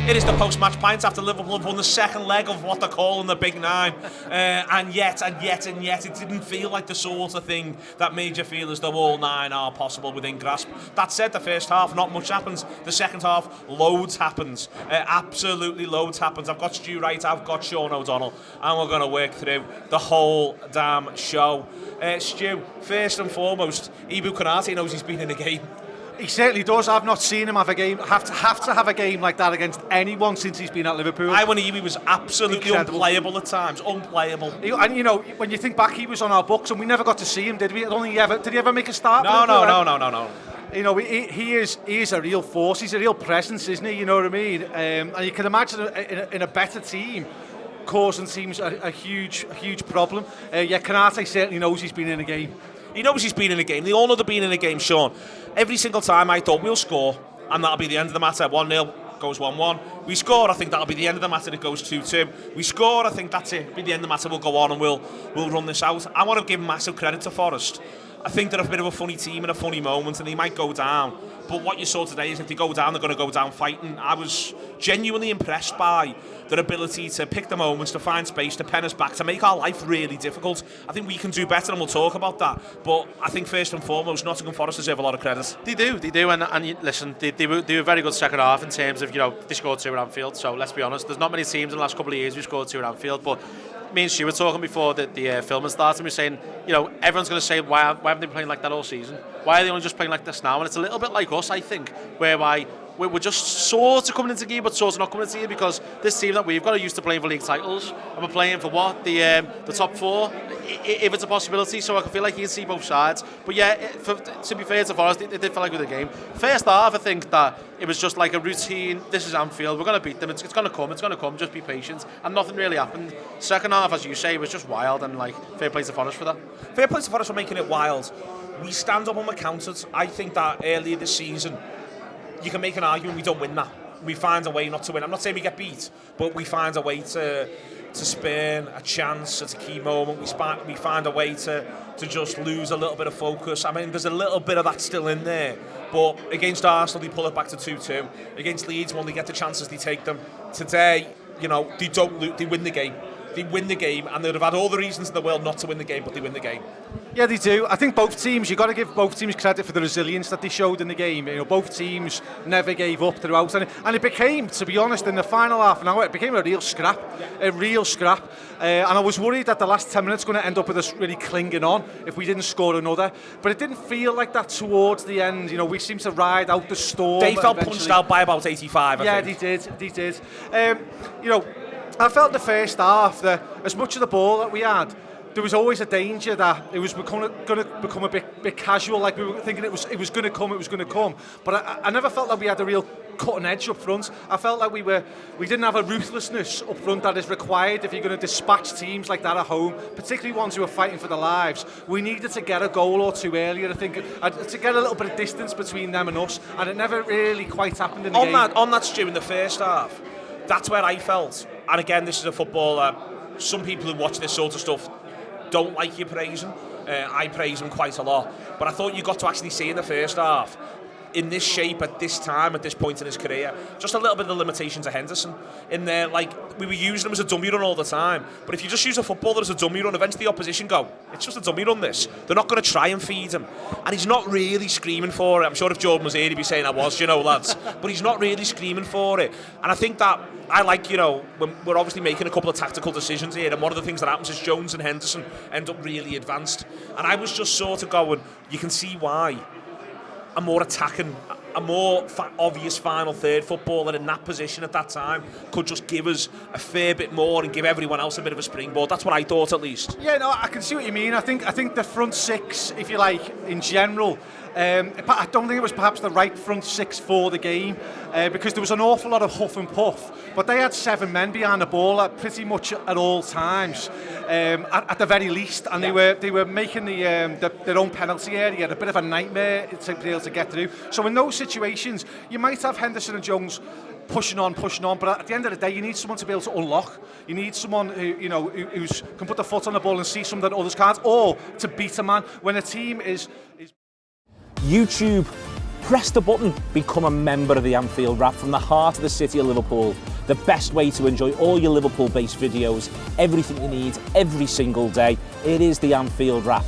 It is the post-match pint after Liverpool have won the second leg of what they're calling the Big Nine. And yet, it didn't feel like the sort of thing that made you feel as though all nine are possible within grasp. That said, the first half, not much happens. The second half, loads happens. Absolutely loads happens. I've got Stu Wright, I've got Shaun O'Donnell, and we're going to work through the whole damn show. Stu, first and foremost, Ibu Konate knows he's been in a game. He certainly does. I've not seen him have a game. Have to have a game like that against anyone since he's been at Liverpool. He was absolutely incredible. Unplayable at times. Unplayable. And you know, when you think back, he was on our books, and we never got to see him, did we? Did he ever make a start? No. You know, he is a real force. He's a real presence, isn't he? You know what I mean? And you can imagine in a better team, causing teams a huge problem. Konate certainly knows he's been in a game. He knows he's been in a game. They all know they've been in a game, Shaun. Every single time I thought we'll score, and that'll be the end of the matter. 1-0, goes 1-1. We score, I think that'll be the end of the matter. It goes 2-2. We score, I think that's it. It'll be the end of the matter. We'll go on and we'll run this out. I want to give massive credit to Forest. I think they're a bit of a funny team in a funny moment, and they might go down. But what you saw today is if they go down, they're going to go down fighting. I was genuinely impressed by their ability to pick the moments, to find space, to pen us back, to make our life really difficult. I think we can do better, and we'll talk about that. But I think first and foremost, Nottingham Forest deserve a lot of credit. They do, and listen, they were a very good second half in terms of, they scored 2 at Anfield. So let's be honest, there's not many teams in the last couple of years who scored 2 at Anfield, but me and Stu were talking before the filming started, and we were saying, everyone's going to say, why haven't they been playing like that all season? Why are they only just playing like this now? And it's a little bit like us, I think, whereby we're just sort of coming into gear, but sort of not coming into gear, because this team that we've got are used to playing for league titles, and we're playing for what? The top 4, if it's a possibility. So I can feel like you can see both sides. But yeah, to be fair to Forest, it did feel like with the game. First half, I think that it was just like a routine. This is Anfield, we're going to beat them, it's going to come, just be patient. And nothing really happened. Second half, as you say, was just wild, and fair play to Forest for that. Fair play to Forest for making it wild. We stand up uncounted. I think that earlier this season, you can make an argument we don't win that. We find a way not to win. I'm not saying we get beat, but we find a way to spurn a chance at a key moment. We find a way to just lose a little bit of focus. I mean, there's a little bit of that still in there. But against Arsenal, they pull it back to 2-2. Against Leeds, when they get the chances, they take them. Today, they don't lose, they win the game. They win the game, and they'd have had all the reasons in the world not to win the game, but they win the game. Yeah, they do. I think both teams, you've got to give both teams credit for the resilience that they showed in the game. Both teams never gave up throughout, and it became, to be honest, in the final half an hour, it became a real scrap. And I was worried that the last 10 minutes going to end up with us really clinging on if we didn't score another. But it didn't feel like that towards the end. We seemed to ride out the storm. They felt punched out by about 85, I think. They did. I felt in the first half that as much of the ball that we had, there was always a danger that it was going to become a bit casual, like we were thinking it was going to come. But I never felt that we had a real cutting edge up front. I felt like we didn't have a ruthlessness up front that is required if you're going to dispatch teams like that at home, particularly ones who are fighting for their lives. We needed to get a goal or two earlier, I think, to get a little bit of distance between them and us, and it never really quite happened in the game. On that, Stu, in the first half, that's where I felt. And again, this is a footballer. Some people who watch this sort of stuff don't like you praising. I praise him quite a lot. But I thought you got to actually see in the first half, in this shape, at this time, at this point in his career, just a little bit of the limitations of Henderson. In there, we were using him as a dummy run all the time. But if you just use a footballer as a dummy run, eventually the opposition go, it's just a dummy run, this. They're not going to try and feed him. And he's not really screaming for it. I'm sure if Jordan was here, he'd be saying I was, lads. But he's not really screaming for it. And I think that, when we're obviously making a couple of tactical decisions here, and one of the things that happens is Jones and Henderson end up really advanced. And I was just sort of going, you can see why a more attacking, a more obvious final third footballer in that position at that time could just give us a fair bit more and give everyone else a bit of a springboard. That's what I thought, at least. Yeah, no, I can see what you mean. I think the front six, if you like, in general, I don't think it was perhaps the right front six for the game, because there was an awful lot of huff and puff, but they had 7 men behind the ball pretty much at all times, at the very least, and they were making their own penalty area a bit of a nightmare to be able to get through. So in those situations, you might have Henderson and Jones pushing on, but at the end of the day, you need someone to be able to unlock. You need someone who can put the foot on the ball and see something that others can't, or to beat a man when a team is YouTube Press the button, become a member of the Anfield Wrap from the heart of the city of Liverpool. The best way to enjoy all your Liverpool-based videos, everything you need, every single day. It is the Anfield Wrap.